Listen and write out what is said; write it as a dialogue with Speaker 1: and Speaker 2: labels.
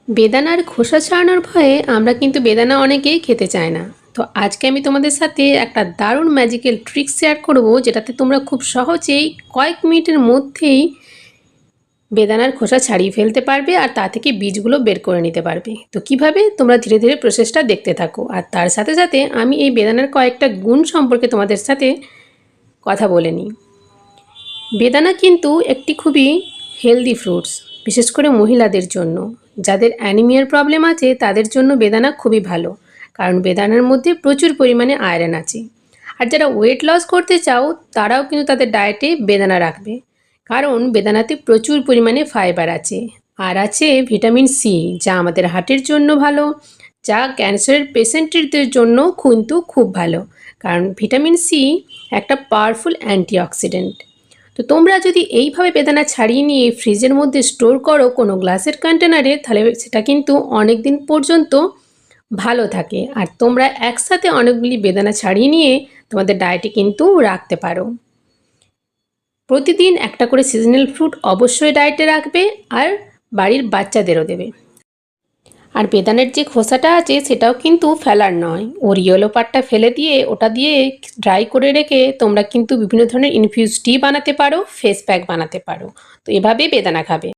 Speaker 1: বেদানার খোসা ছাড়ানোর ভয়ে আমরা কিন্তু বেদানা অনেকেই খেতে চায় না। তো আজকে আমি তোমাদের সাথে একটা দারুণ ম্যাজিক্যাল ট্রিক শেয়ার করব, যেটাতে তোমরা খুব সহজেই কয়েক মিনিটের মধ্যেই বেদানার খোসা ছাড়িয়ে ফেলতে পারবে আর তা থেকে বীজগুলো বের করে নিতে পারবে। তো কিভাবে, তোমরা ধীরে ধীরে প্রসেসটা দেখতে থাকো। আর তার সাথে সাথে আমি এই বেদানার কয়েকটা গুণ সম্পর্কে তোমাদের সাথে কথা বলে নিই। বেদানা কিন্তু একটি খুবই হেলদি ফ্রুটস, বিশেষ করে মহিলাদের জন্য। যাদের অ্যানিমিয়ার প্রবলেম আছে তাদের জন্য বেদানা খুবই ভালো, কারণ বেদানার মধ্যে প্রচুর পরিমাণে আয়রন আছে। আর যারা ওয়েট লস করতে চাও তারাও কিন্তু তাদের ডায়েটে বেদানা রাখবে, কারণ বেদানাতে প্রচুর পরিমাণে ফাইবার আছে। আর আছে ভিটামিন সি, যা আমাদের হার্টের জন্য ভালো, যা ক্যান্সারের পেশেন্টদের জন্য কিন্তু খুব ভালো, কারণ ভিটামিন সি একটা পাওয়ারফুল অ্যান্টিঅক্সিডেন্ট। তো তোমরা যদি এইভাবে বেদানা ছাড়িয়ে নিয়ে ফ্রিজের মধ্যে স্টোর করো কোনো গ্লাসের কন্টেনারে, তাহলে সেটা কিন্তু অনেক দিন পর্যন্ত ভালো থাকে। আর তোমরা একসাথে অনেকগুলি বেদানা ছাড়িয়ে নিয়ে তোমাদের ডায়েটে কিন্তু রাখতে পারো। প্রতিদিন একটা করে সিজনাল ফ্রুট অবশ্যই ডায়েটে রাখবে, আর বাড়ির বাচ্চাদেরও দেবে। আর বেদানের যে খোসাটা আছে সেটাও কিন্তু ফেলার নয়, ওর ইয়েলো পার্টটা ফেলে দিয়ে ওটা দিয়ে ড্রাই করে রেখে তোমরা কিন্তু বিভিন্ন ধরনের ইনফিউজ টি বানাতে পারো, ফেস প্যাক বানাতে পারো। তো এভাবেই বেদানা খাবে।